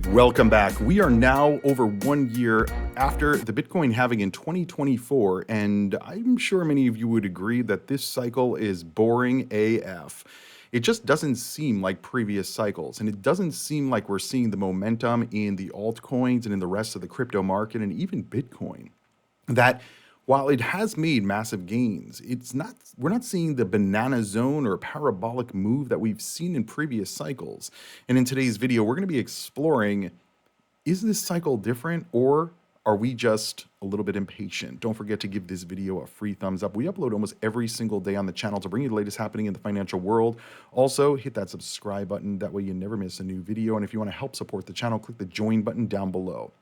Welcome back. We are now over 1 year after the Bitcoin halving in 2024, and I'm sure many of you would agree that this cycle is boring AF. It just doesn't seem like previous cycles, and it doesn't seem like we're seeing the momentum in the altcoins and in the rest of the crypto market and even Bitcoin. That while it has made massive gains, we're not seeing the banana zone or parabolic move that we've seen in previous cycles. And in today's video, we're going to be exploring, is this cycle different, or are we just a little bit impatient? Don't forget to give this video a free thumbs up. We upload almost every single day on the channel to bring you the latest happening in the financial world. Also, hit that subscribe button. That way you never miss a new video. And if you want to help support the channel, click the join button down below.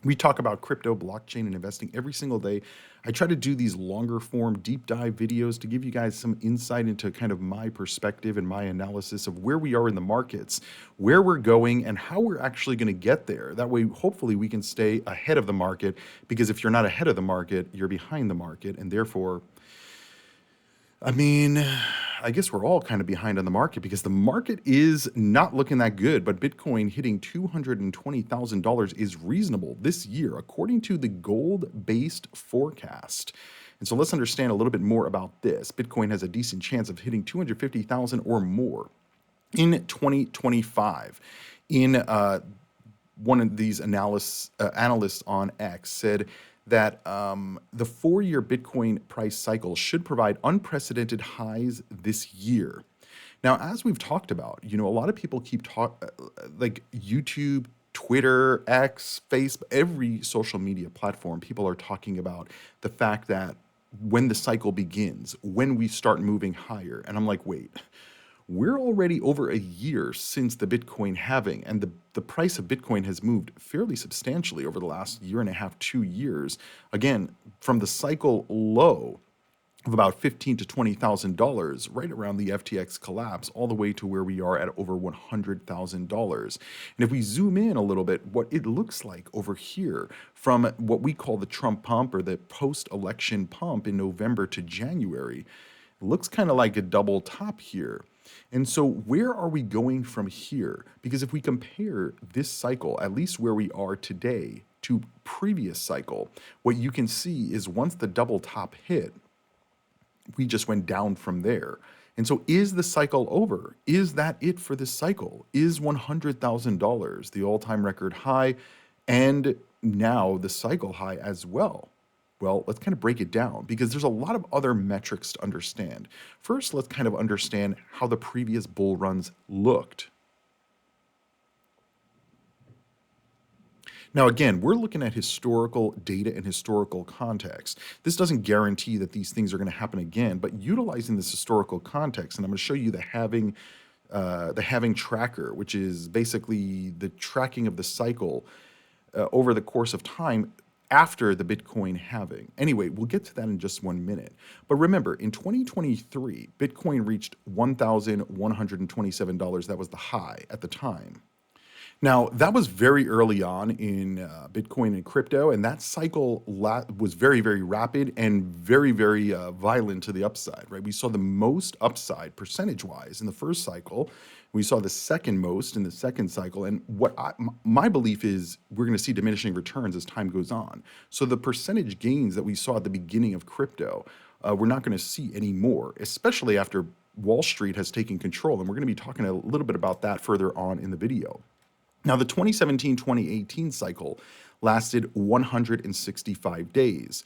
We talk about crypto, blockchain, and investing every single day. I try to do these longer form deep dive videos to give you guys some insight into kind of my perspective and my analysis of where we are in the markets, where we're going, and how we're actually going to get there. That way, hopefully, we can stay ahead of the market, because if you're not ahead of the market, you're behind the market, and therefore, I guess we're all kind of behind on the market because the market is not looking that good, but Bitcoin hitting $220,000 is reasonable this year, according to the gold-based forecast. And so let's understand a little bit more about this. Bitcoin has a decent chance of hitting 250,000 or more in 2025. In one of these analysts on X said that the 4-year Bitcoin price cycle should provide unprecedented highs this year. Now, as we've talked about, a lot of people keep like YouTube, Twitter, X, Facebook, every social media platform, people are talking about the fact that when the cycle begins, when we start moving higher. And I'm like, wait, we're already over a year since the Bitcoin halving, and the price of Bitcoin has moved fairly substantially over the last year and a half, 2 years. Again, from the cycle low of about $15,000 to $20,000, right around the FTX collapse, all the way to where we are at over $100,000. And if we zoom in a little bit, what it looks like over here from what we call the Trump pump or the post-election pump in November to January, it looks kind of like a double top here. And so where are we going from here? Because if we compare this cycle, at least where we are today, to previous cycle, what you can see is once the double top hit, we just went down from there. And so is the cycle over? Is that it for this cycle? Is $100,000 the all-time record high and now the cycle high as well? Well, let's kind of break it down because there's a lot of other metrics to understand. First, let's kind of understand how the previous bull runs looked. Now, again, we're looking at historical data and historical context. This doesn't guarantee that these things are going to happen again, but utilizing this historical context, and I'm going to show you the halving tracker, which is basically the tracking of the cycle over the course of time after the Bitcoin halving. Anyway, we'll get to that in just 1 minute. But remember, in 2023, Bitcoin reached $1,127. That was the high at the time. Now, that was very early on in Bitcoin and crypto, and that cycle was very, very rapid and very, very violent to the upside, right? We saw the most upside percentage-wise in the first cycle. We saw the second most in the second cycle, and my belief is we're going to see diminishing returns as time goes on. So the percentage gains that we saw at the beginning of crypto, we're not going to see anymore, especially after Wall Street has taken control, and we're going to be talking a little bit about that further on in the video. Now, the 2017-2018 cycle lasted 165 days.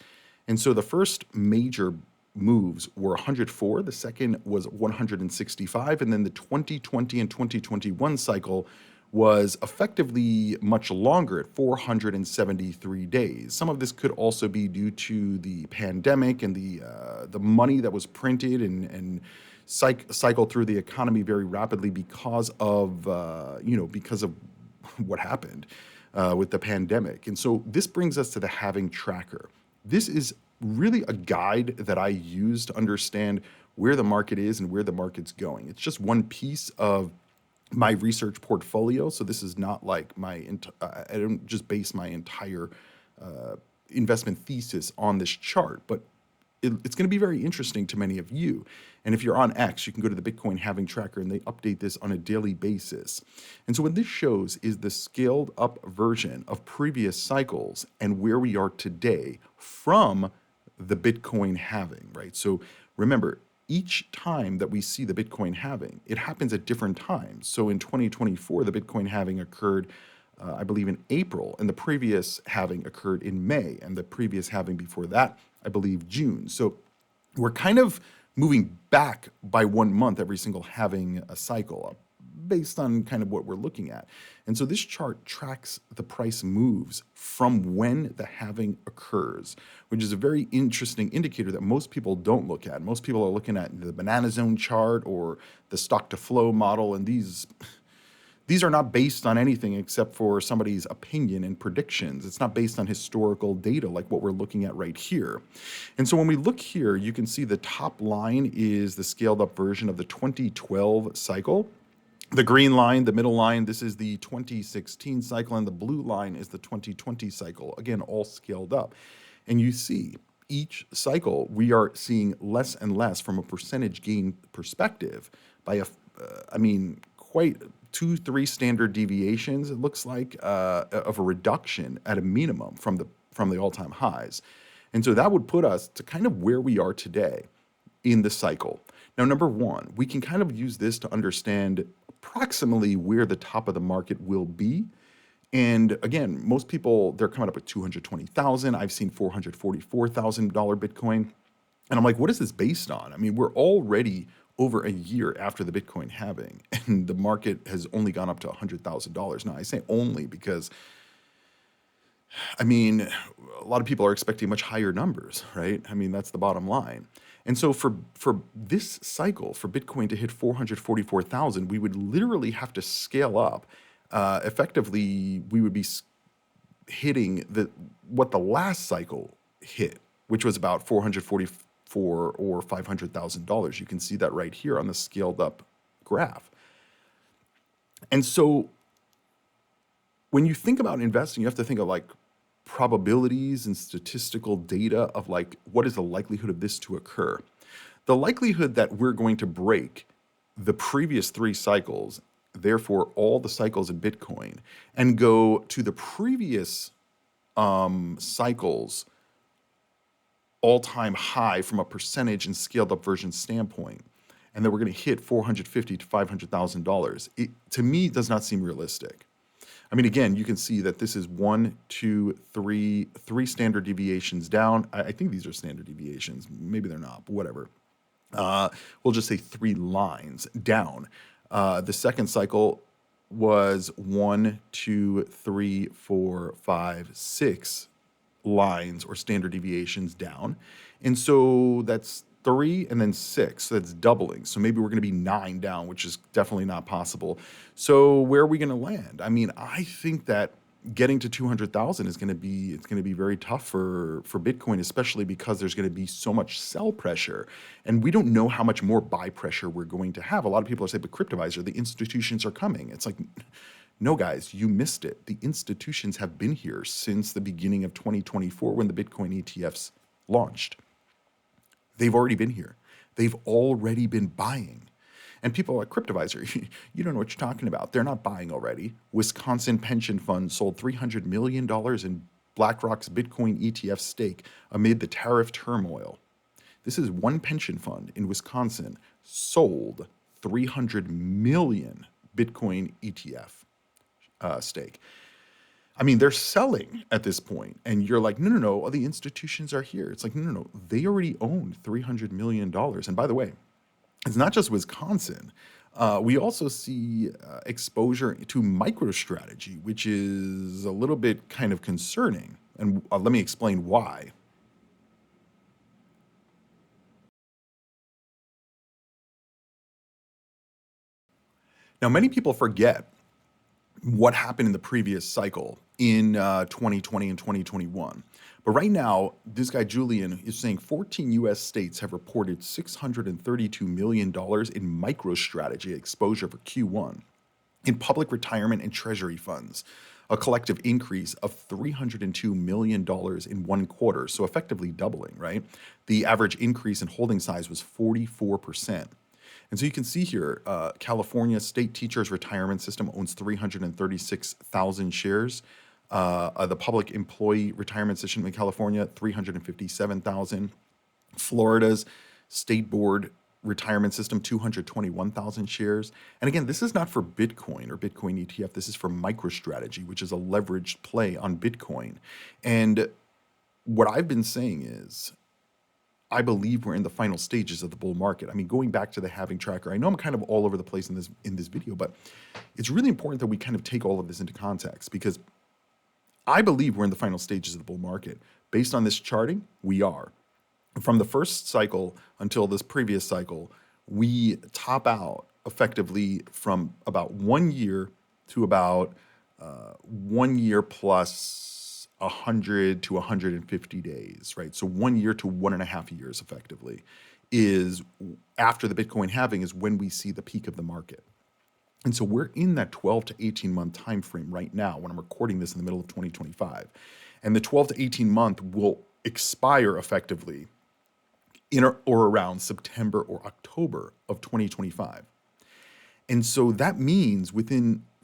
And so the first major moves were 104, the second was 165, and then the 2020 and 2021 cycle was effectively much longer at 473 days. Some of this could also be due to the pandemic and the money that was printed and cycled through the economy very rapidly because of what happened with the pandemic. And so this brings us to the halving tracker. This is really a guide that I use to understand where the market is and where the market's going. It's just one piece of my research portfolio. So this is not like I don't just base my entire investment thesis on this chart, but it's going to be very interesting to many of you. And if you're on X, you can go to the Bitcoin halving tracker and they update this on a daily basis. And so what this shows is the scaled up version of previous cycles and where we are today from the Bitcoin halving, right? So remember, each time that we see the Bitcoin halving, it happens at different times. So in 2024, the Bitcoin halving occurred, I believe, in April, and the previous halving occurred in May, and the previous halving before that, I believe, June. So we're kind of moving back by 1 month every single halving a cycle based on kind of what we're looking at. And so this chart tracks the price moves from when the halving occurs, which is a very interesting indicator that most people don't look at. Most people are looking at the banana zone chart or the stock to flow model, and these are not based on anything except for somebody's opinion and predictions. It's not based on historical data like what we're looking at right here. And so when we look here, you can see the top line is the scaled up version of the 2012 cycle. The green line, the middle line, this is the 2016 cycle, and the blue line is the 2020 cycle. Again, all scaled up. And you see each cycle, we are seeing less and less from a percentage gain perspective by quite 2-3 standard deviations, it looks like, of a reduction at a minimum from the all-time highs. And so that would put us to kind of where we are today in the cycle. Now, number one, we can kind of use this to understand approximately where the top of the market will be. And again, most people, they're coming up at 220,000. I've seen $444,000 Bitcoin. And I'm like, what is this based on? I mean, we're already over a year after the Bitcoin halving, and the market has only gone up to $100,000. Now, I say only because, I mean, a lot of people are expecting much higher numbers, right? I mean, that's the bottom line. And so for this cycle, for Bitcoin to hit 444,000, we would literally have to scale up. Effectively, we would be hitting what the last cycle hit, which was about 444 or $500,000. You can see that right here on the scaled up graph. And so when you think about investing, you have to think of like probabilities and statistical data of like, what is the likelihood of this to occur? The likelihood that we're going to break the previous 3 cycles, therefore all the cycles in Bitcoin, and go to the previous cycles all-time high from a percentage and scaled up version standpoint, and that we're going to hit $450,000 to $500,000, it to me does not seem realistic. I mean, again, you can see that this is 1, 2, 3 standard deviations down. I think these are standard deviations. Maybe they're not, but whatever. We'll just say 3 lines down. The second cycle was 1, 2, 3, 4, 5, 6 lines or standard deviations down. And so that's 3 and then 6. So that's doubling. So maybe we're going to be 9 down, which is definitely not possible. So where are we going to land? I mean, I think that getting to 200,000 is going to be very tough for Bitcoin, especially because there's going to be so much sell pressure, and we don't know how much more buy pressure we're going to have. A lot of people are saying, but Cryptoviser, the institutions are coming. It's like, no, guys, you missed it. The institutions have been here since the beginning of 2024 when the Bitcoin ETFs launched. They've already been here. They've already been buying. And people are like, Cryptoviser, you don't know what you're talking about. They're not buying already. Wisconsin pension fund sold $300 million in BlackRock's Bitcoin ETF stake amid the tariff turmoil. This is one pension fund in Wisconsin sold 300 million Bitcoin ETF stake. I mean, they're selling at this point, and you're like, no, the institutions are here. It's like, no, they already own $300 million. And by the way, it's not just Wisconsin. We also see exposure to MicroStrategy, which is a little bit kind of concerning. And let me explain why. Now, many people forget what happened in the previous cycle in 2020 and 2021. But right now, this guy Julian is saying 14 US states have reported $632 million in MicroStrategy exposure for Q1 in public retirement and treasury funds. a collective increase of $302 million in one quarter, so effectively doubling, right? The average increase in holding size was 44%. And so you can see here, California State Teachers Retirement System owns 336,000 shares. The Public Employee Retirement System in California, 357,000. Florida's State Board Retirement System, 221,000 shares. And again, this is not for Bitcoin or Bitcoin ETF. This is for MicroStrategy, which is a leveraged play on Bitcoin. And what I've been saying is, I believe we're in the final stages of the bull market. I mean, going back to the halving tracker, I know I'm kind of all over the place in this video, but it's really important that we kind of take all of this into context, because I believe we're in the final stages of the bull market. Based on this charting, we are. From the first cycle until this previous cycle, we top out effectively from about 1 year to about 1 year plus 100 to 150 days, right? So 1 year to 1.5 years effectively is after the Bitcoin halving is when we see the peak of the market. And so we're in that 12 to 18 month time frame right now when I'm recording this in the middle of 2025. And the 12 to 18 month will expire effectively in or around September or October of 2025. And so that means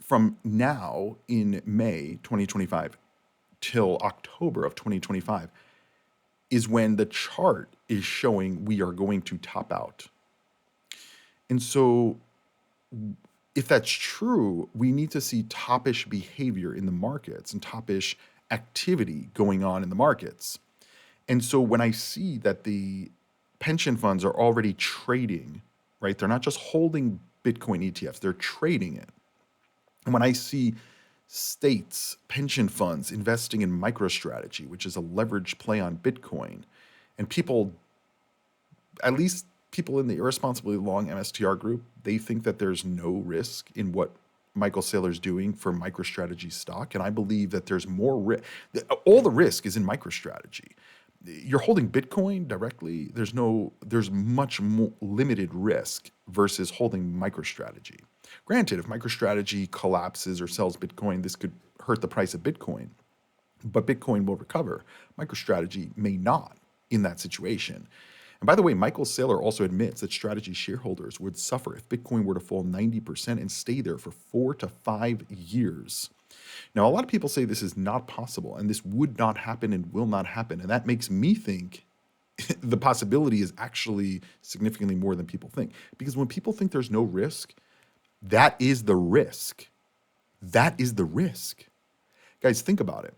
from now in May 2025 till October of 2025 is when the chart is showing we are going to top out. And so if that's true, we need to see toppish behavior in the markets and toppish activity going on in the markets. And so when I see that the pension funds are already trading, right? They're not just holding Bitcoin ETFs, they're trading it. And when I see states, pension funds investing in MicroStrategy, which is a leveraged play on Bitcoin, and people, at least people in the irresponsibly long MSTR group, they think that there's no risk in what Michael Saylor's doing for MicroStrategy stock. And I believe that there's more risk. All the risk is in MicroStrategy. You're holding Bitcoin directly. There's much more limited risk versus holding MicroStrategy. Granted, if MicroStrategy collapses or sells Bitcoin, this could hurt the price of Bitcoin, but Bitcoin will recover. MicroStrategy may not in that situation. And by the way, Michael Saylor also admits that Strategy shareholders would suffer if Bitcoin were to fall 90% and stay there for 4 to 5 years. Now, a lot of people say this is not possible and this would not happen and will not happen. And that makes me think the possibility is actually significantly more than people think. Because when people think there's no risk, that is the risk. That is the risk. Guys, think about it.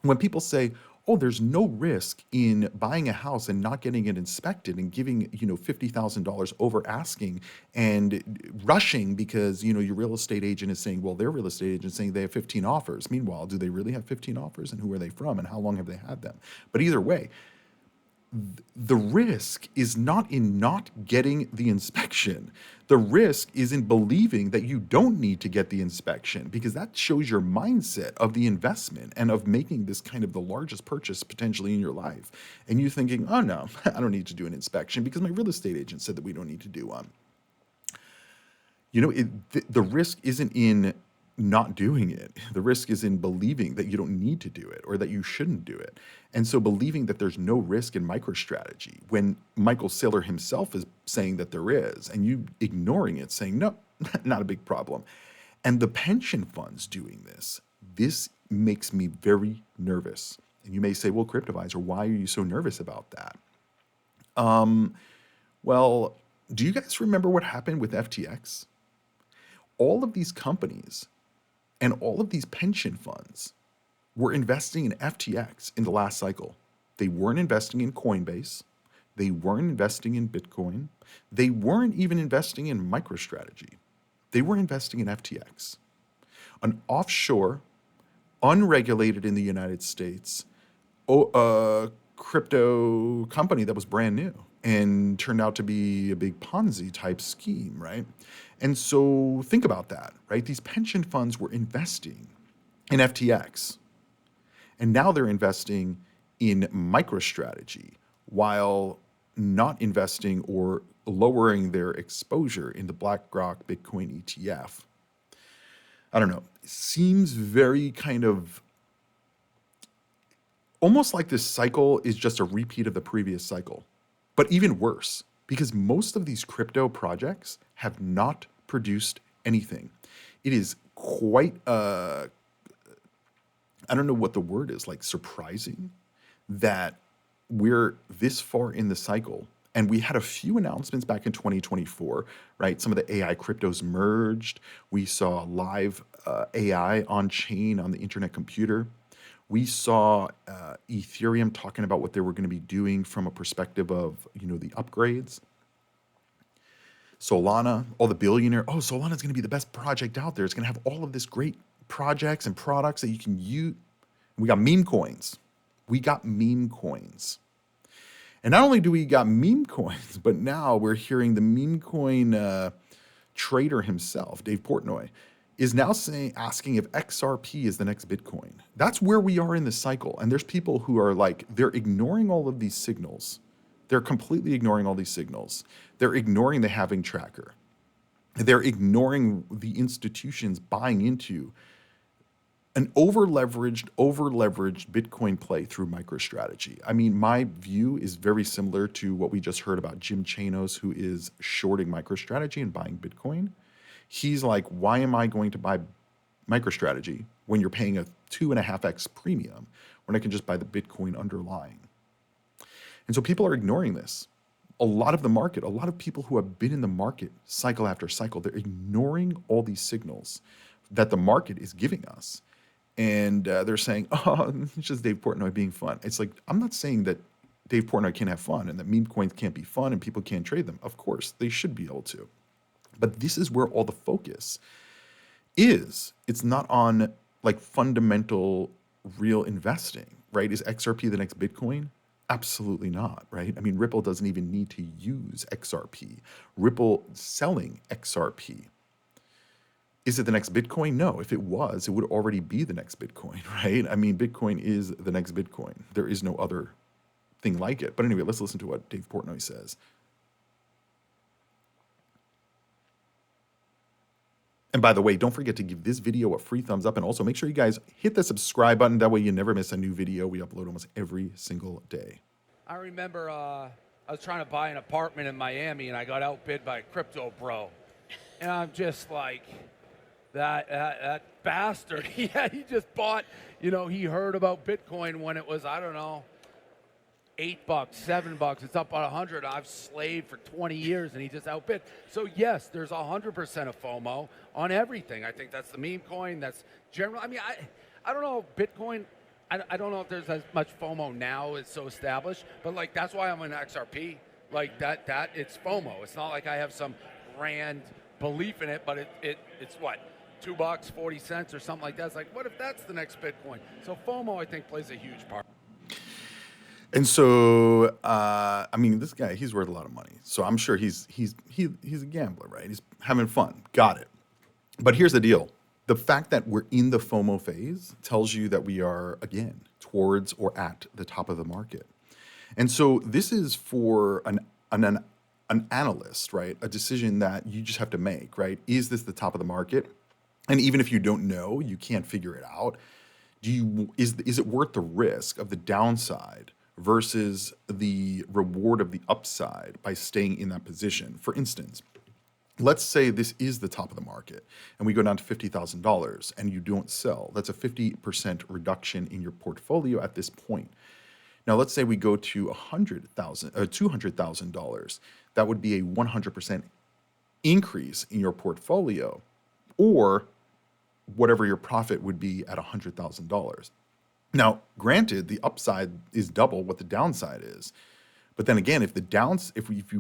When people say, oh, there's no risk in buying a house and not getting it inspected and giving, $50,000 over asking and rushing because, your real estate agent is saying, well, their real estate agent is saying they have 15 offers. Meanwhile, do they really have 15 offers, and who are they from and how long have they had them? But either way, the risk is not in not getting the inspection. The risk is in believing that you don't need to get the inspection, because that shows your mindset of the investment and of making this kind of the largest purchase potentially in your life. And you thinking, oh no, I don't need to do an inspection because my real estate agent said that we don't need to do one. The risk isn't in not doing it. The risk is in believing that you don't need to do it or that you shouldn't do it. And so believing that there's no risk in MicroStrategy when Michael Saylor himself is saying that there is, and you ignoring it, saying, no, not a big problem. And the pension funds doing this makes me very nervous. And you may say, well, Cryptoviser, why are you so nervous about that? Well, do you guys remember what happened with FTX? All of these companies and all of these pension funds were investing in FTX in the last cycle. They weren't investing in Coinbase. They weren't investing in Bitcoin. They weren't even investing in MicroStrategy. They were investing in FTX, an offshore, unregulated in the United States, crypto company that was brand new and turned out to be a big Ponzi type scheme, right? And so think about that, right? These pension funds were investing in FTX, and now they're investing in MicroStrategy while not investing or lowering their exposure in the BlackRock Bitcoin ETF. I don't know, seems very kind of almost like this cycle is just a repeat of the previous cycle, but even worse because most of these crypto projects have not produced anything. It is quite, I don't know what the word is, like surprising that we're this far in the cycle. And we had a few announcements back in 2024, right? Some of the AI cryptos merged. We saw live AI on chain on the internet computer. We saw Ethereum talking about what they were going to be doing from a perspective of, the upgrades. Solana, all the billionaire, oh, Solana's going to be the best project out there. It's going to have all of this great projects and products that you can use. We got meme coins. We got meme coins. And not only do we got meme coins, but now we're hearing the meme coin trader himself, Dave Portnoy, is now asking if XRP is the next Bitcoin. That's where we are in the cycle. And there's people who are like, they're ignoring all of these signals. They're completely ignoring all these signals. They're ignoring the halving tracker. They're ignoring the institutions buying into an over-leveraged Bitcoin play through MicroStrategy. I mean, my view is very similar to what we just heard about Jim Chanos, who is shorting MicroStrategy and buying Bitcoin. He's like, why am I going to buy MicroStrategy when you're paying a 2.5x premium when I can just buy the Bitcoin underlying? And so people are ignoring this. A lot of the market, a lot of people who have been in the market cycle after cycle, they're ignoring all these signals that the market is giving us. And they're saying, oh, it's just Dave Portnoy being fun. It's like, I'm not saying that Dave Portnoy can't have fun and that meme coins can't be fun and people can't trade them. Of course, they should be able to. But this is where all the focus is. It's not on like fundamental real investing, right? Is XRP the next Bitcoin? Absolutely not, right? I mean, Ripple doesn't even need to use XRP. Ripple selling XRP. Is it the next Bitcoin? No. If it was, it would already be the next Bitcoin, right? I mean, Bitcoin is the next Bitcoin. There is no other thing like it. But anyway, let's listen to what Dave Portnoy says. And by the way, don't forget to give this video a free thumbs up and also make sure you guys hit the subscribe button. That way you never miss a new video. We upload almost every single day. I remember I was trying to buy an apartment in Miami and I got outbid by a crypto bro. And I'm just like, that bastard, he just bought, he heard about Bitcoin when it was, I don't know, $8, $7. It's up on 100. I've slaved for 20 years and he just outbid. So yes, there's 100% of FOMO on everything. I think that's the meme coin. That's general. I mean, I don't know, Bitcoin, I don't know if there's as much FOMO now. It's so established, but like, that's why I'm in XRP. Like that it's FOMO. It's not like I have some grand belief in it, but it's what? $2, 40 cents or something like that. It's like, what if that's the next Bitcoin? So FOMO, I think, plays a huge part. And so, I mean, this guy, he's worth a lot of money. So I'm sure he's a gambler, right? He's having fun. Got it. But here's the deal. The fact that we're in the FOMO phase tells you that we are, again, towards or at the top of the market. And so this is for an analyst, right? A decision that you just have to make, right? Is this the top of the market? And even if you don't know, you can't figure it out. Is it worth the risk of the downside versus the reward of the upside by staying in that position? For instance, let's say this is the top of the market and we go down to $50,000 and you don't sell. That's a 50% reduction in your portfolio at this point. Now, let's say we go to $200,000. That would be a 100% increase in your portfolio, or whatever your profit would be at $100,000. Now, granted, the upside is double what the downside is. But then again, if we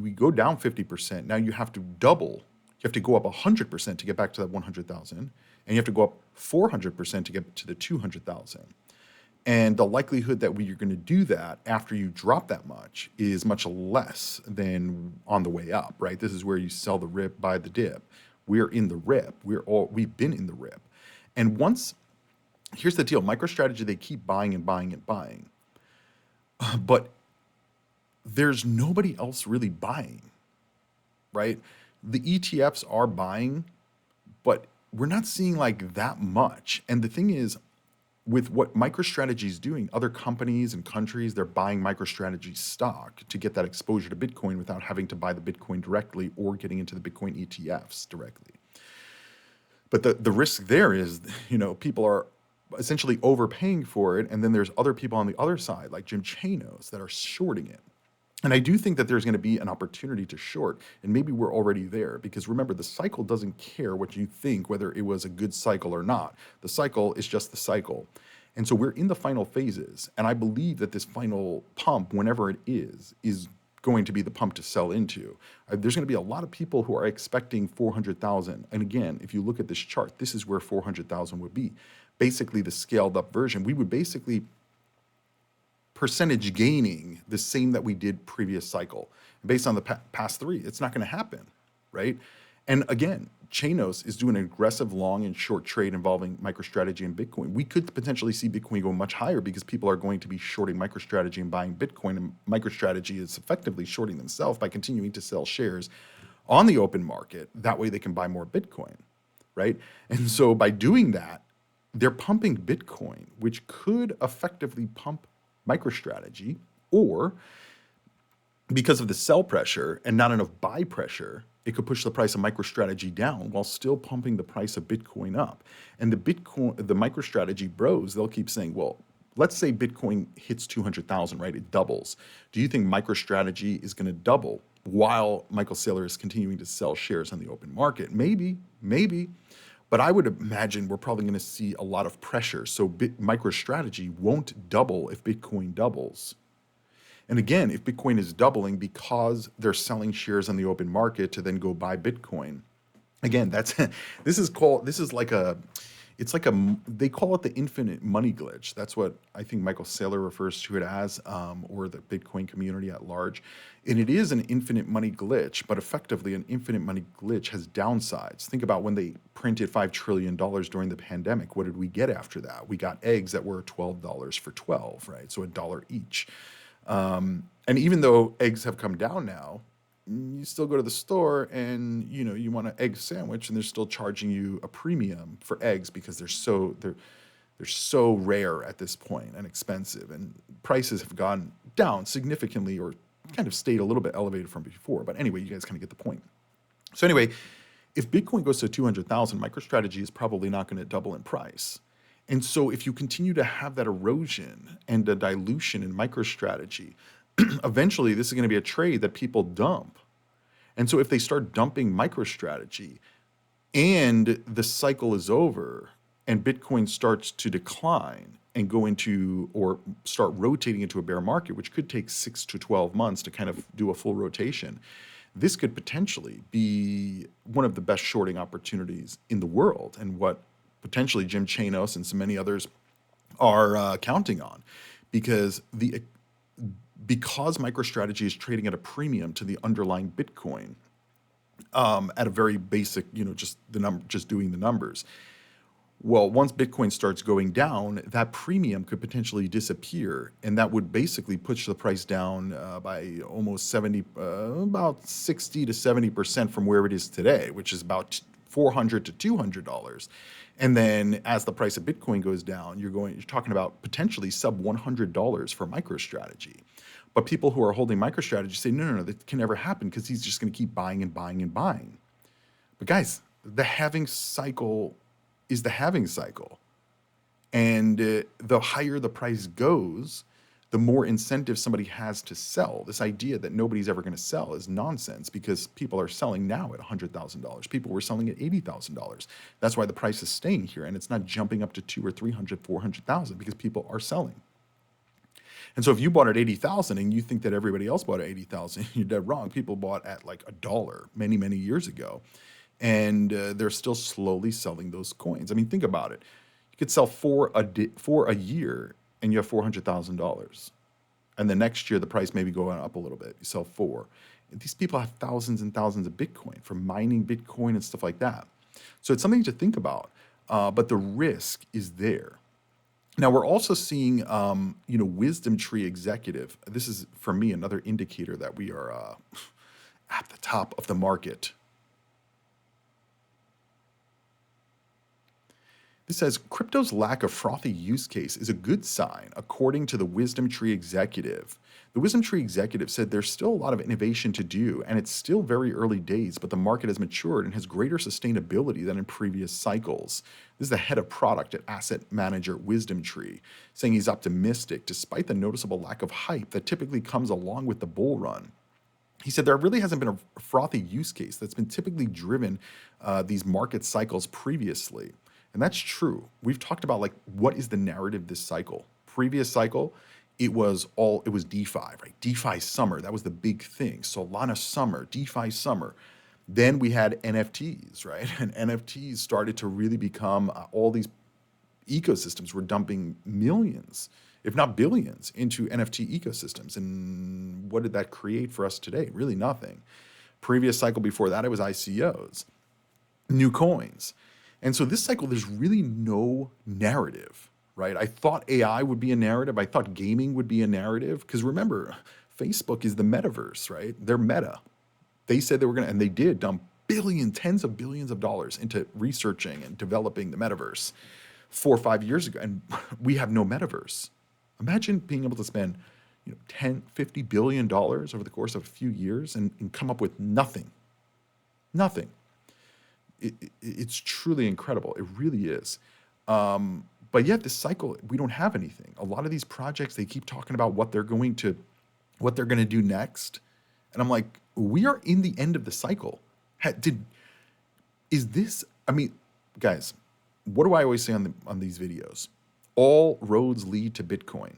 go down 50%, now you have to double. You have to go up 100% to get back to that 100,000, and you have to go up 400% to get to the 200,000. And the likelihood that you're going to do that after you drop that much is much less than on the way up, right? This is where you sell the rip, buy the dip. We're in the rip. We've been in the rip. And here's the deal, MicroStrategy, they keep buying and buying and buying. But there's nobody else really buying, right? The ETFs are buying, but we're not seeing like that much. And the thing is, with what MicroStrategy is doing, other companies and countries, they're buying MicroStrategy stock to get that exposure to Bitcoin without having to buy the Bitcoin directly or getting into the Bitcoin ETFs directly. But the risk there is, people are essentially overpaying for it, and then there's other people on the other side, like Jim Chanos, that are shorting it. And I do think that there's going to be an opportunity to short, and maybe we're already there, because remember, the cycle doesn't care what you think, whether it was a good cycle or not. The cycle is just the cycle. And so we're in the final phases, and I believe that this final pump, whenever it is going to be the pump to sell into. There's going to be a lot of people who are expecting 400,000. And again, if you look at this chart, this is where 400,000 would be. Basically, the scaled up version, we would basically percentage gaining the same that we did previous cycle. Based on the past three, it's not going to happen, right? And again, Chanos is doing an aggressive long and short trade involving MicroStrategy and Bitcoin. We could potentially see Bitcoin go much higher because people are going to be shorting MicroStrategy and buying Bitcoin, and MicroStrategy is effectively shorting themselves by continuing to sell shares on the open market. That way they can buy more Bitcoin, right? And so by doing that, they're pumping Bitcoin, which could effectively pump MicroStrategy, or because of the sell pressure and not enough buy pressure, it could push the price of MicroStrategy down while still pumping the price of Bitcoin up. And the MicroStrategy bros, they'll keep saying, well, let's say Bitcoin hits 200,000, right? It doubles. Do you think MicroStrategy is going to double while Michael Saylor is continuing to sell shares on the open market? Maybe. But I would imagine we're probably going to see a lot of pressure. So MicroStrategy won't double if Bitcoin doubles. And again, if Bitcoin is doubling because they're selling shares on the open market to then go buy Bitcoin, again, they call it the infinite money glitch. That's what I think Michael Saylor refers to it as, or the Bitcoin community at large. And it is an infinite money glitch, but effectively an infinite money glitch has downsides. Think about when they printed $5 trillion during the pandemic. What did we get after that? We got eggs that were $12 for 12, right? So $1 each. And even though eggs have come down now, you still go to the store and you want an egg sandwich, and they're still charging you a premium for eggs because they're so rare at this point and expensive, and prices have gone down significantly or kind of stayed a little bit elevated from before. But anyway, you guys kind of get the point. So anyway, if Bitcoin goes to 200,000, MicroStrategy is probably not going to double in price. And so if you continue to have that erosion and a dilution in MicroStrategy, eventually this is going to be a trade that people dump. And so if they start dumping MicroStrategy and the cycle is over and Bitcoin starts to decline and go into, or start rotating into a bear market, which could take 6 to 12 months to kind of do a full rotation, this could potentially be one of the best shorting opportunities in the world, and what potentially Jim Chanos and so many others are counting on, because MicroStrategy is trading at a premium to the underlying Bitcoin, at a very basic, just doing the numbers. Well, once Bitcoin starts going down, that premium could potentially disappear, and that would basically push the price down by almost about 60 to 70% from where it is today, which is about $400 to $200. And then as the price of Bitcoin goes down, you're talking about potentially sub $100 for MicroStrategy. But people who are holding MicroStrategy say, no, that can never happen because he's just going to keep buying and buying and buying. But guys, the halving cycle is the halving cycle. And the higher the price goes, the more incentive somebody has to sell. This idea that nobody's ever going to sell is nonsense, because people are selling now at $100,000. People were selling at $80,000. That's why the price is staying here, and it's not jumping up to 200 or 300, 400,000, because people are selling. And so if you bought at 80,000 and you think that everybody else bought at 80,000, you're dead wrong. People bought at like $1 many, many years ago, and they're still slowly selling those coins. I mean, think about it. You could sell for a year and you have $400,000. And the next year, the price may be going up a little bit. You sell 4. And these people have thousands and thousands of Bitcoin from mining Bitcoin and stuff like that. So it's something to think about, but the risk is there. Now, we're also seeing, Wisdom Tree Executive. This is, for me, another indicator that we are at the top of the market. This says crypto's lack of frothy use case is a good sign, according to the Wisdom Tree executive. The Wisdom Tree executive said there's still a lot of innovation to do, and it's still very early days, but the market has matured and has greater sustainability than in previous cycles. This is the head of product at asset manager Wisdom Tree, saying he's optimistic despite the noticeable lack of hype that typically comes along with the bull run. He said there really hasn't been a frothy use case that's been typically driven these market cycles previously. And that's true. We've talked about like what is the narrative this cycle. Previous cycle, it was DeFi, right? DeFi summer, that was the big thing. Solana summer, DeFi summer. Then we had NFTs, right? And NFTs started to really become all these ecosystems were dumping millions, if not billions, into NFT ecosystems. And what did that create for us today? Really nothing. Previous cycle before that, it was ICOs, new coins. And so this cycle, there's really no narrative, right? I thought AI would be a narrative. I thought gaming would be a narrative. Because remember, Facebook is the metaverse, right? They're Meta. They said they were going to, and they did dump tens of billions of dollars into researching and developing the metaverse 4 or 5 years ago. And we have no metaverse. Imagine being able to spend 10, $50 billion over the course of a few years and come up with nothing. Nothing. It's truly incredible. It really is. But yet this cycle, we don't have anything. A lot of these projects, they keep talking about what they're going to do next. And I'm like, we are in the end of the cycle. Guys, what do I always say on these videos? All roads lead to Bitcoin.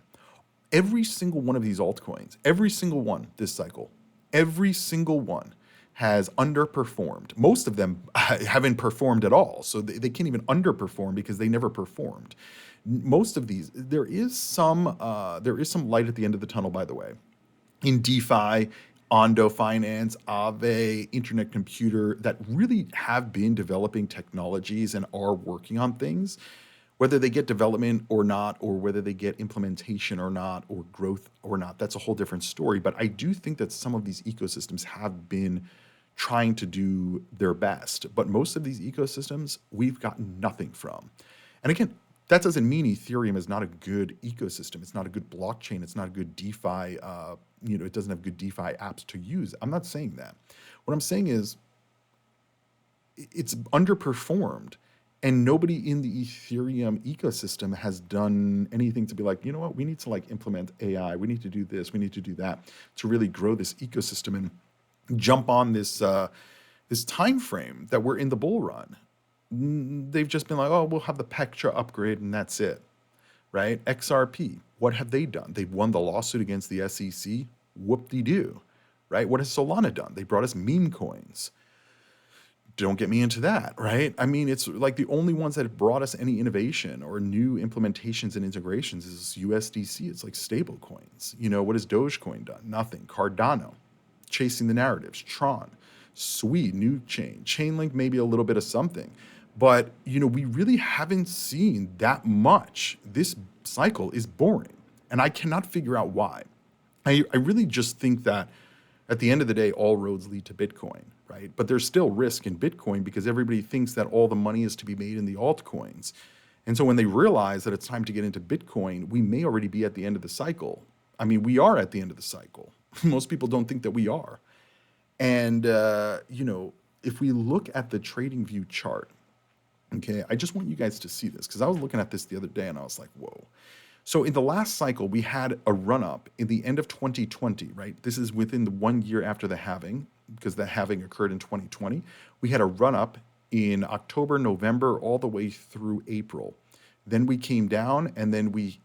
Every single one of these altcoins, every single one this cycle, every single one has underperformed. Most of them haven't performed at all. So they can't even underperform because they never performed. Most of these, there is some light at the end of the tunnel, by the way. In DeFi, Ondo Finance, Aave, Internet Computer, that really have been developing technologies and are working on things. Whether they get development or not, or whether they get implementation or not, or growth or not, that's a whole different story. But I do think that some of these ecosystems have been trying to do their best. But most of these ecosystems, we've gotten nothing from. And again, that doesn't mean Ethereum is not a good ecosystem. It's not a good blockchain. It's not a good DeFi. It doesn't have good DeFi apps to use. I'm not saying that. What I'm saying is it's underperformed. And nobody in the Ethereum ecosystem has done anything to be like, you know what, we need to like implement AI. We need to do this. We need to do that to really grow this ecosystem and jump on this time frame that we're in the bull run. They've just been like, oh, we'll have the Pectra upgrade and that's it, right? XRP, what have they done? They've won the lawsuit against the SEC. Whoop-de-doo, right? What has Solana done? They brought us meme coins. Don't get me into that, right? I mean, it's like the only ones that have brought us any innovation or new implementations and integrations is USDC. It's like stable coins. What has Dogecoin done? Nothing. Cardano, chasing the narratives. Tron, sweet, new chain. Chainlink, maybe a little bit of something. But, we really haven't seen that much. This cycle is boring. And I cannot figure out why. I really just think that at the end of the day, all roads lead to Bitcoin, right? But there's still risk in Bitcoin because everybody thinks that all the money is to be made in the altcoins. And so when they realize that it's time to get into Bitcoin, we may already be at the end of the cycle. I mean, we are at the end of the cycle. Most people don't think that we are. And, if we look at the TradingView chart, okay, I just want you guys to see this because I was looking at this the other day and I was like, whoa. So in the last cycle, we had a run-up in the end of 2020, right? This is within the 1 year after the halving, because the halving occurred in 2020. We had a run-up in October, November, all the way through April. Then we came down, and then we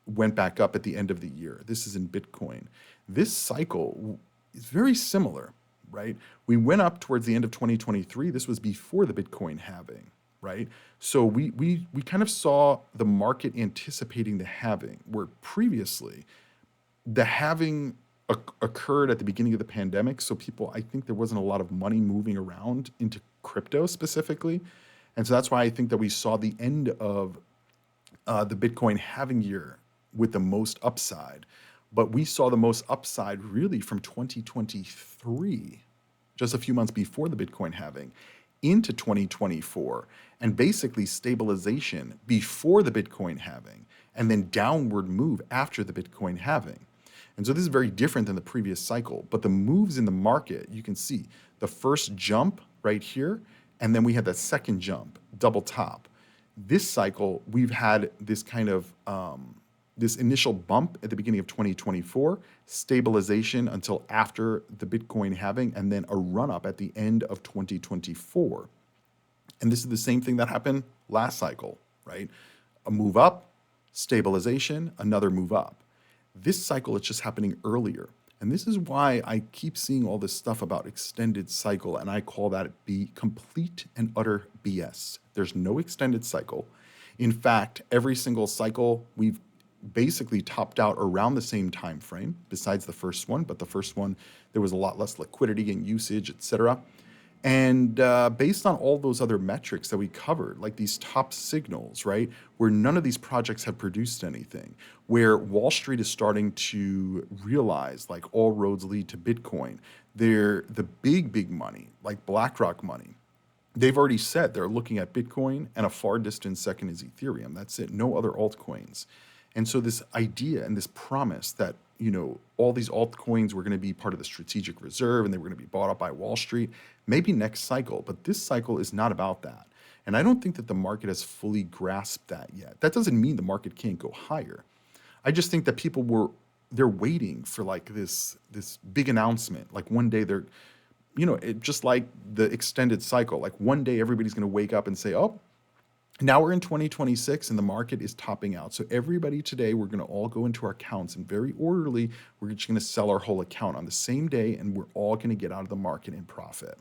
went back up at the end of the year. This is in Bitcoin. This cycle is very similar, right? We went up towards the end of 2023. This was before the Bitcoin halving. Right? So we kind of saw the market anticipating the halving, where previously the halving occurred at the beginning of the pandemic. So I think there wasn't a lot of money moving around into crypto specifically. And so that's why I think that we saw the end of the Bitcoin halving year with the most upside. But we saw the most upside really from 2023, just a few months before the Bitcoin halving, into 2024 and basically stabilization before the Bitcoin halving and then downward move after the Bitcoin halving. And so this is very different than the previous cycle, but the moves in the market, you can see the first jump right here, and then we had that second jump, double top. This cycle, we've had this kind of this initial bump at the beginning of 2024, stabilization until after the Bitcoin halving, and then a run up at the end of 2024. And this is the same thing that happened last cycle, right? A move up, stabilization, another move up. This cycle, it's just happening earlier. And this is why I keep seeing all this stuff about extended cycle, and I call that be complete and utter BS. There's no extended cycle. In fact, every single cycle we've basically topped out around the same time frame, besides the first one. But the first one, there was a lot less liquidity and usage, etc. And based on all those other metrics that we covered, like these top signals, right, where none of these projects have produced anything, where Wall Street is starting to realize like all roads lead to Bitcoin, they're the big money, like BlackRock money. They've already said they're looking at Bitcoin, and a far distant second is Ethereum. That's it, no other altcoins. And so this idea and this promise that, you know, all these altcoins were going to be part of the strategic reserve and they were going to be bought up by Wall Street, maybe next cycle, but this cycle is not about that. And I don't think that the market has fully grasped that yet. That doesn't mean the market can't go higher. I just think that they're waiting for like this big announcement. Like one day they're, you know, just like the extended cycle, like one day everybody's going to wake up and say, oh, now we're in 2026 and the market is topping out. So everybody today, we're going to all go into our accounts and very orderly, we're just going to sell our whole account on the same day and we're all going to get out of the market in profit.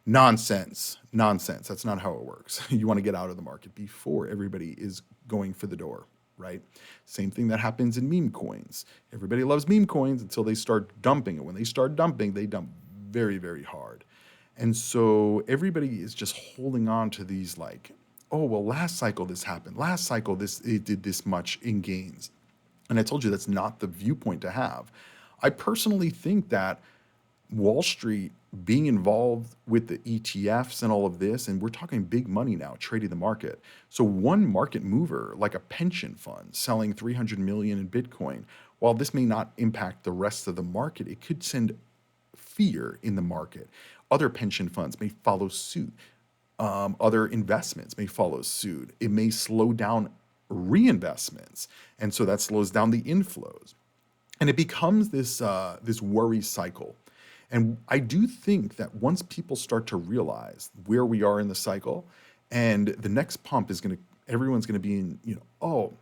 Nonsense. That's not how it works. You want to get out of the market before everybody is going for the door, right? Same thing that happens in meme coins. Everybody loves meme coins until they start dumping. And when they start dumping, they dump very hard. And so everybody is just holding on to these like, oh, well, last cycle this happened. Last cycle it did this much in gains. And I told you that's not the viewpoint to have. I personally think that Wall Street being involved with the ETFs and all of this, and we're talking big money now trading the market. So one market mover, like a pension fund selling 300 million in Bitcoin, while this may not impact the rest of the market, it could send fear in the market. Other pension funds may follow suit. Other investments may follow suit. It may slow down reinvestments, and so that slows down the inflows, and it becomes this worry cycle. And I do think that once people start to realize where we are in the cycle, and the next pump is everyone's going to be in, you know, oh,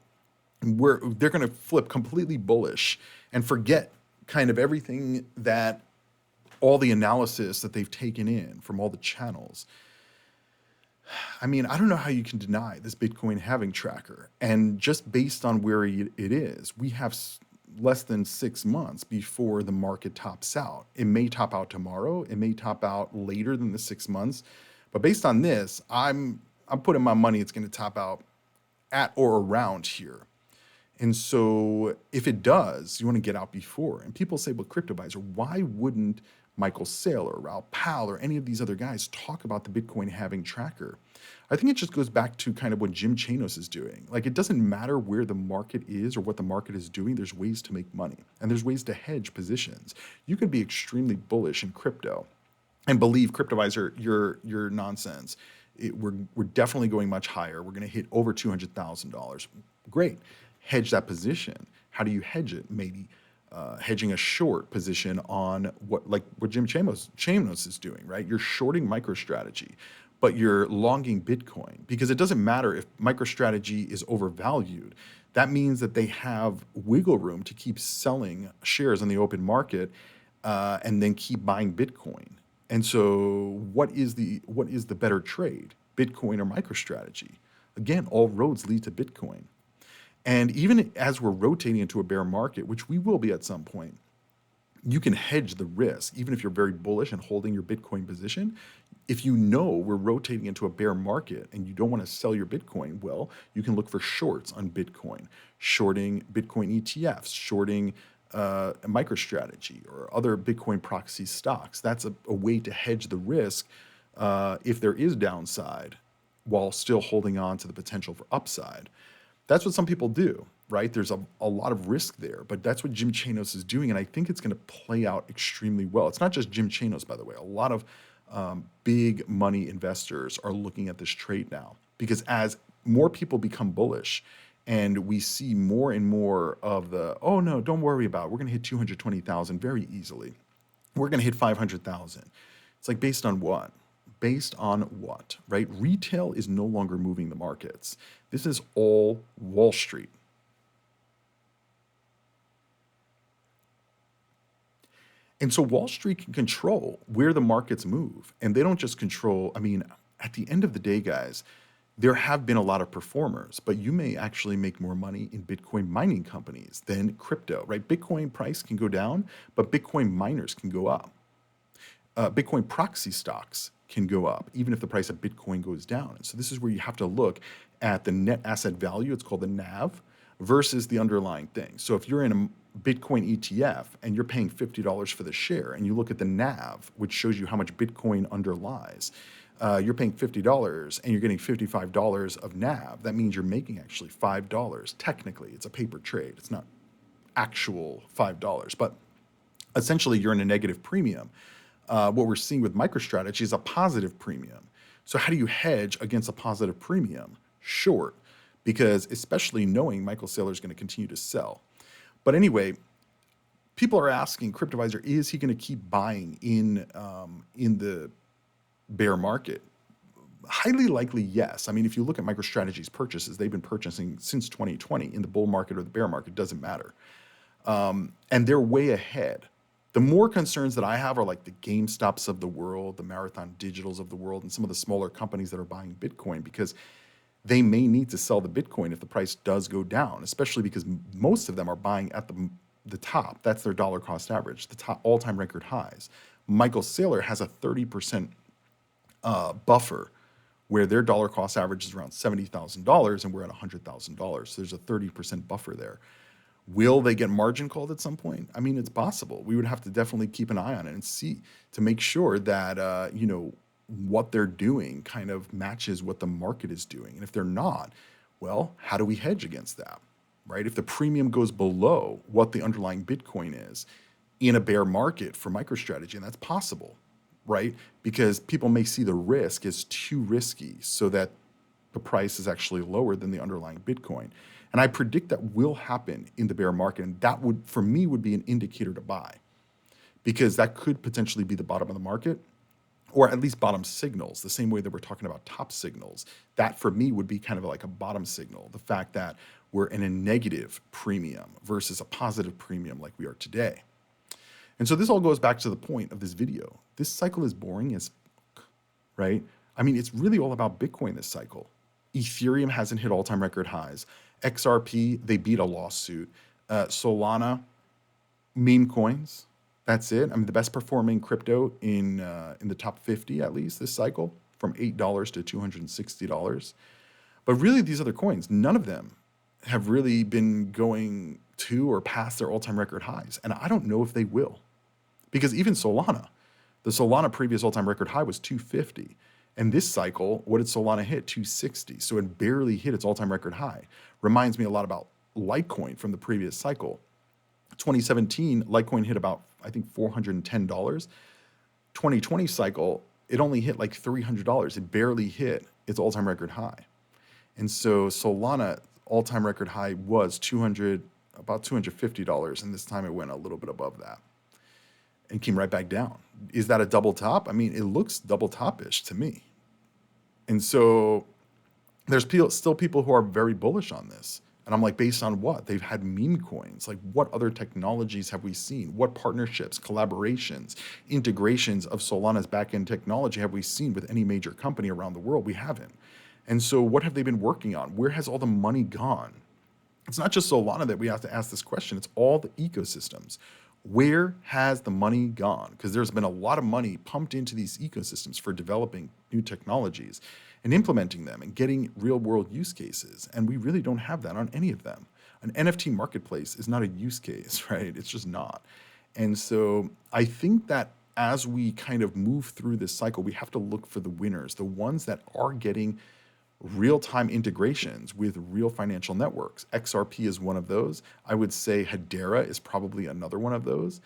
they're going to flip completely bullish and forget kind of everything that all the analysis that they've taken in from all the channels. I mean, I don't know how you can deny this Bitcoin halving tracker. And just based on where it is, we have less than 6 months before the market tops out. It may top out tomorrow. It may top out later than the 6 months. But based on this, I'm putting my money it's going to top out at or around here. And so if it does, you want to get out before. And people say, well, Cryptoviser, why wouldn't Michael Saylor, or Ralph Powell, or any of these other guys talk about the Bitcoin halving tracker? I think it just goes back to kind of what Jim Chanos is doing. Like, it doesn't matter where the market is or what the market is doing. There's ways to make money, and there's ways to hedge positions. You can be extremely bullish in crypto and believe, Cryptoviser, you're nonsense. We're definitely going much higher. We're going to hit over $200,000. Great. Hedge that position. How do you hedge it? Maybe hedging a short position on what Jim Chanos is doing, right? You're shorting MicroStrategy, but you're longing Bitcoin, because it doesn't matter if MicroStrategy is overvalued. That means that they have wiggle room to keep selling shares on the open market and then keep buying Bitcoin. And so what is the better trade, Bitcoin or MicroStrategy? Again, all roads lead to Bitcoin. And even as we're rotating into a bear market, which we will be at some point, you can hedge the risk. Even if you're very bullish and holding your Bitcoin position, if you know we're rotating into a bear market and you don't want to sell your Bitcoin, well, you can look for shorts on Bitcoin, shorting Bitcoin ETFs, shorting a MicroStrategy or other Bitcoin proxy stocks. That's a way to hedge the risk if there is downside while still holding on to the potential for upside. That's what some people do, right? There's a lot of risk there, but that's what Jim Chanos is doing. And I think it's going to play out extremely well. It's not just Jim Chanos, by the way. A lot of big money investors are looking at this trade now because as more people become bullish and we see more and more of the, oh no, don't worry about it. We're going to hit 220,000 very easily. We're going to hit 500,000. It's like based on what? Based on what, right? Retail is no longer moving the markets. This is all Wall Street. And so Wall Street can control where the markets move. And they don't just control, I mean, at the end of the day, guys, there have been a lot of performers, but you may actually make more money in Bitcoin mining companies than crypto, right? Bitcoin price can go down, but Bitcoin miners can go up. Bitcoin proxy stocks can go up, even if the price of Bitcoin goes down. And so this is where you have to look at the net asset value, it's called the NAV, versus the underlying thing. So if you're in a Bitcoin ETF and you're paying $50 for the share, and you look at the NAV, which shows you how much Bitcoin underlies, you're paying $50 and you're getting $55 of NAV. That means you're making actually $5. Technically, it's a paper trade. It's not actual $5, but essentially you're in a negative premium. What we're seeing with MicroStrategy is a positive premium. So how do you hedge against a positive premium? Short, because especially knowing Michael Saylor is going to continue to sell. But anyway, people are asking Cryptoviser, is he going to keep buying in the bear market? Highly likely, yes. I mean, if you look at MicroStrategy's purchases, they've been purchasing since 2020 in the bull market or the bear market, doesn't matter. And they're way ahead. The more concerns that I have are like the GameStops of the world, the Marathon Digitals of the world, and some of the smaller companies that are buying Bitcoin because they may need to sell the Bitcoin if the price does go down, especially because most of them are buying at the top. That's their dollar cost average, the top all-time record highs. Michael Saylor has a 30% buffer where their dollar cost average is around $70,000 and we're at $100,000. So there's a 30% buffer there. Will they get margin called at some point? I mean, it's possible. We would have to definitely keep an eye on it and see to make sure that, what they're doing kind of matches what the market is doing. And if they're not, well, how do we hedge against that, right? If the premium goes below what the underlying Bitcoin is in a bear market for MicroStrategy, and that's possible, right? Because people may see the risk as too risky so that the price is actually lower than the underlying Bitcoin. And I predict that will happen in the bear market. And that would, for me, would be an indicator to buy because that could potentially be the bottom of the market or at least bottom signals, the same way that we're talking about top signals. That for me would be kind of like a bottom signal, the fact that we're in a negative premium versus a positive premium like we are today. And so this all goes back to the point of this video. This cycle is boring as fuck, right? I mean, it's really all about Bitcoin this cycle. Ethereum hasn't hit all-time record highs. XRP, they beat a lawsuit. Solana, meme coins, that's it. I mean, the best performing crypto in the top 50 at least this cycle, from $8 to $260. But really, these other coins, none of them have really been going to or past their all-time record highs, and I don't know if they will, because even Solana, the Solana previous all-time record high was 250. And this cycle, what did Solana hit? 260. So it barely hit its all-time record high. Reminds me a lot about Litecoin from the previous cycle. 2017, Litecoin hit about, I think, $410. 2020 cycle, it only hit like $300. It barely hit its all-time record high. And so Solana all-time record high was about $250. And this time it went a little bit above that and came right back down. Is that a double top? I mean, it looks double top-ish to me. And so there's still people who are very bullish on this. And I'm like, based on what? They've had meme coins. Like, what other technologies have we seen? What partnerships, collaborations, integrations of Solana's backend technology have we seen with any major company around the world? We haven't. And so what have they been working on? Where has all the money gone? It's not just Solana that we have to ask this question. It's all the ecosystems. Where has the money gone? Because there's been a lot of money pumped into these ecosystems for developing new technologies and implementing them and getting real world use cases. And we really don't have that on any of them. An NFT marketplace is not a use case, right? It's just not. And so I think that as we kind of move through this cycle, we have to look for the winners, the ones that are getting real-time integrations with real financial networks. XRP is one of those. I would say Hedera is probably another one of those.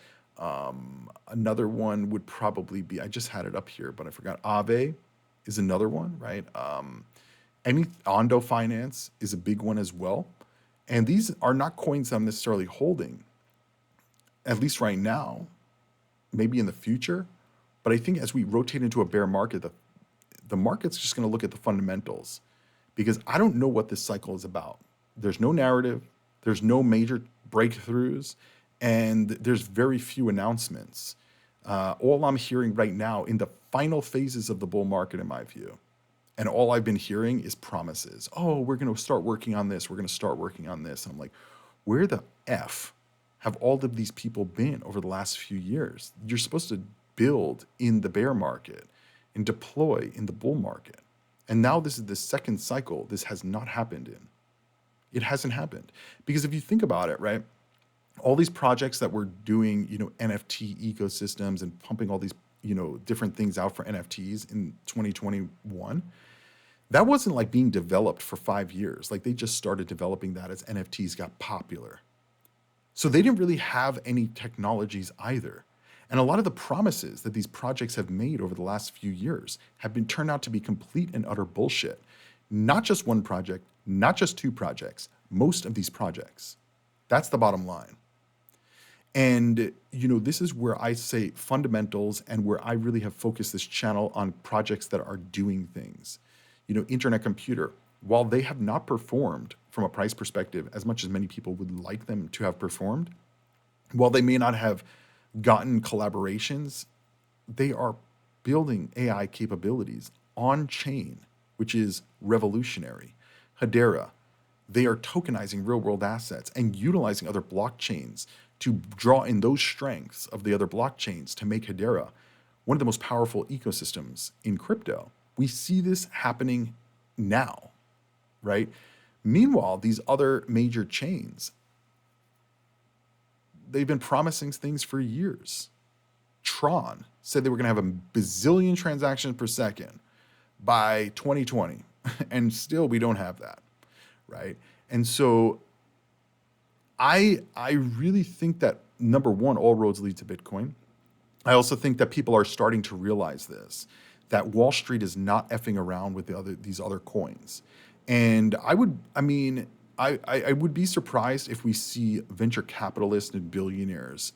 Another one would probably be, I just had it up here, but I forgot. Aave is another one, right? Any Ondo Finance is a big one as well. And these are not coins I'm necessarily holding, at least right now, maybe in the future. But I think as we rotate into a bear market, the market's just going to look at the fundamentals, because I don't know what this cycle is about. There's no narrative, there's no major breakthroughs, and there's very few announcements. All I'm hearing right now in the final phases of the bull market, in my view, and all I've been hearing is promises. Oh, we're going to start working on this. We're going to start working on this. And I'm like, where the F have all of these people been over the last few years? You're supposed to build in the bear market and deploy in the bull market. And now this is the second cycle this has not happened in. It hasn't happened. Because if you think about it, right, all these projects that we're doing, NFT ecosystems and pumping all these, different things out for NFTs in 2021, that wasn't like being developed for 5 years. Like they just started developing that as NFTs got popular. So they didn't really have any technologies either. And a lot of the promises that these projects have made over the last few years have been turned out to be complete and utter bullshit. Not just one project, not just two projects, most of these projects. That's the bottom line. And, this is where I say fundamentals and where I really have focused this channel on projects that are doing things. Internet Computer, while they have not performed from a price perspective as much as many people would like them to have performed, while they may not have gotten collaborations, they are building AI capabilities on chain, which is revolutionary. Hedera, they are tokenizing real world assets and utilizing other blockchains to draw in those strengths of the other blockchains to make Hedera one of the most powerful ecosystems in crypto. We see this happening now, right? Meanwhile, these other major chains, they've been promising things for years. Tron said they were going to have a bazillion transactions per second by 2020, and still we don't have that, right? And so I really think that, number one, all roads lead to Bitcoin. I also think that people are starting to realize this, that Wall Street is not effing around with these other coins. And I would be surprised if we see venture capitalists and billionaires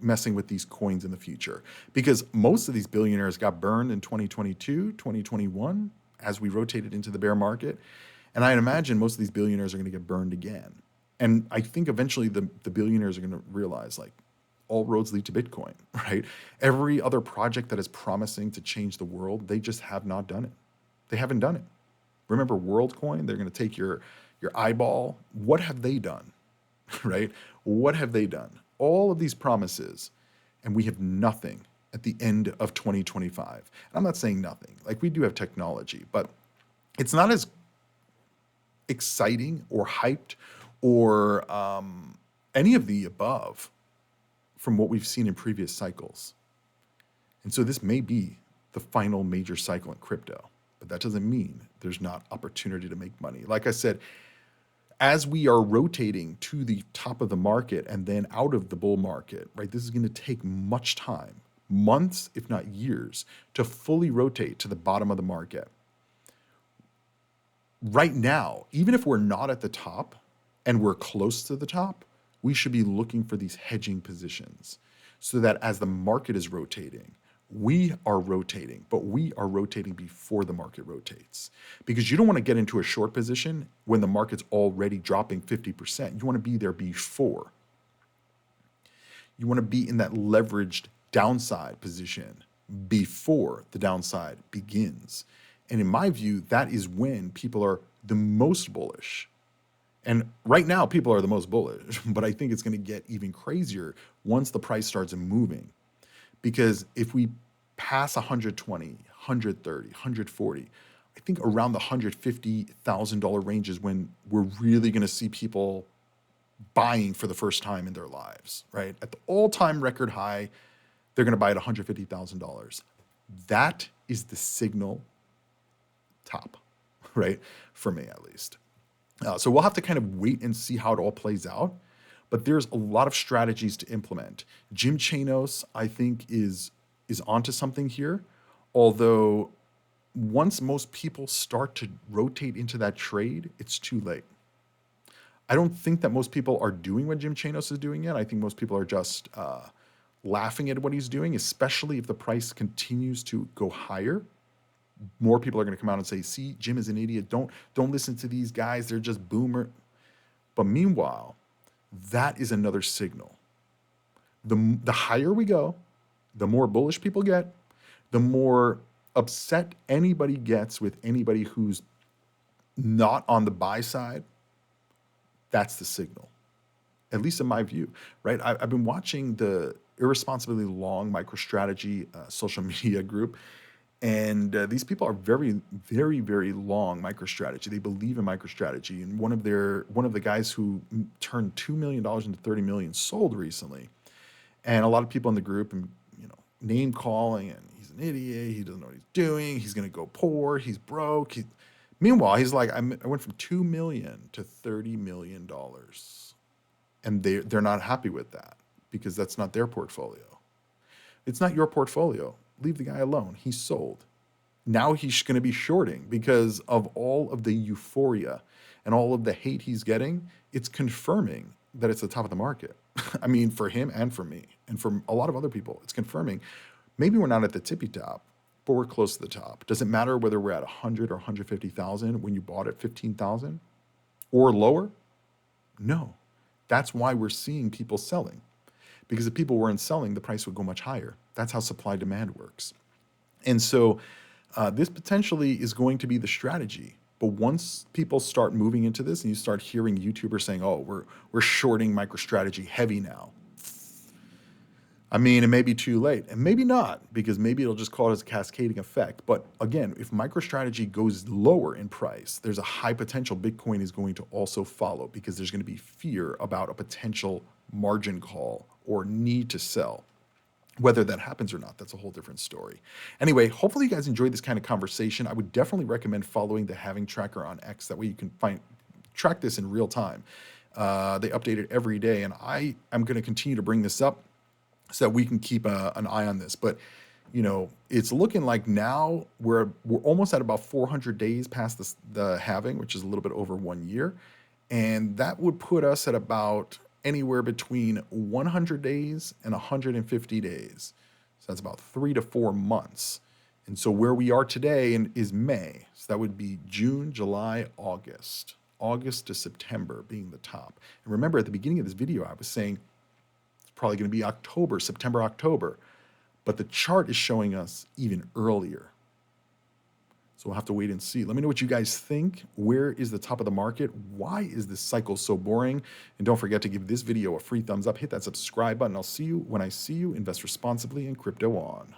messing with these coins in the future, because most of these billionaires got burned in 2022, 2021, as we rotated into the bear market. And I imagine most of these billionaires are going to get burned again. And I think eventually the billionaires are going to realize, like, all roads lead to Bitcoin, right? Every other project that is promising to change the world, they just have not done it. They haven't done it. Remember WorldCoin? They're going to take your eyeball. What have they done, right? What have they done? All of these promises, and we have nothing at the end of 2025. And I'm not saying nothing. Like, we do have technology, but it's not as exciting or hyped or any of the above from what we've seen in previous cycles. And so this may be the final major cycle in crypto, but that doesn't mean there's not opportunity to make money. Like I said, as we are rotating to the top of the market and then out of the bull market, right, this is going to take much time, months, if not years, to fully rotate to the bottom of the market. Right now, even if we're not at the top and we're close to the top, we should be looking for these hedging positions so that as the market is rotating, we are rotating, but we are rotating before the market rotates. Because you don't want to get into a short position when the market's already dropping 50%. You want to be there before. You want to be in that leveraged downside position before the downside begins. And in my view, that is when people are the most bullish. And right now, people are the most bullish, but I think it's going to get even crazier once the price starts moving. Because if we pass 120, 130, 140, I think around the $150,000 range is when we're really going to see people buying for the first time in their lives, right? At the all-time record high, they're going to buy at $150,000. That is the signal top, right? For me, at least. So we'll have to kind of wait and see how it all plays out. But there's a lot of strategies to implement. Jim Chanos, I think, is onto something here. Although once most people start to rotate into that trade, it's too late. I don't think that most people are doing what Jim Chanos is doing yet. I think most people are just laughing at what he's doing, especially if the price continues to go higher. More people are going to come out and say, "See, Jim is an idiot. Don't listen to these guys. They're just boomer." But meanwhile, that is another signal. The higher we go, the more bullish people get, the more upset anybody gets with anybody who's not on the buy side. That's the signal, at least in my view, right? I've been watching the Irresponsibly Long MicroStrategy social media group, and these people are very, very, very long MicroStrategy. They believe in MicroStrategy, and one of the guys who turned $2 million into 30 million sold recently, and a lot of people in the group, and name calling, and he's an idiot. He doesn't know what he's doing. He's gonna go poor. He's broke. Meanwhile, he's like, I went from 2 million to $30 million, and they're not happy with that because that's not their portfolio. It's not your portfolio. Leave the guy alone. He's sold. Now he's going to be shorting because of all of the euphoria and all of the hate he's getting. It's confirming that it's the top of the market. I mean, for him and for me and for a lot of other people, it's confirming maybe we're not at the tippy top, but we're close to the top. Does it matter whether we're at 100 or 150,000 when you bought at 15,000 or lower? No. That's why we're seeing people selling. Because if people weren't selling, the price would go much higher. That's how supply demand works. And so this potentially is going to be the strategy. But once people start moving into this and you start hearing YouTubers saying, "Oh, we're shorting MicroStrategy heavy now," I mean, it may be too late, and maybe not, because maybe it'll just cause a cascading effect. But again, if MicroStrategy goes lower in price, there's a high potential Bitcoin is going to also follow, because there's going to be fear about a potential margin call or need to sell. Whether that happens or not, that's a whole different story. Anyway, hopefully you guys enjoyed this kind of conversation. I would definitely recommend following the Having Tracker on X. That way you can track this in real time. They update it every day, and I am going to continue to bring this up so that we can keep an eye on this. But it's looking like now we're almost at about 400 days past the halving, which is a little bit over 1 year, and that would put us at about anywhere between 100 days and 150 days. So that's about 3 to 4 months. And so where we are today is May. So that would be June, July, August. August to September being the top. And remember, at the beginning of this video, I was saying it's probably going to be October, September, October. But the chart is showing us even earlier. So we'll have to wait and see. Let me know what you guys think. Where is the top of the market? Why is this cycle so boring? And don't forget to give this video a free thumbs up. Hit that subscribe button. I'll see you when I see you. Invest responsibly in Crypto On.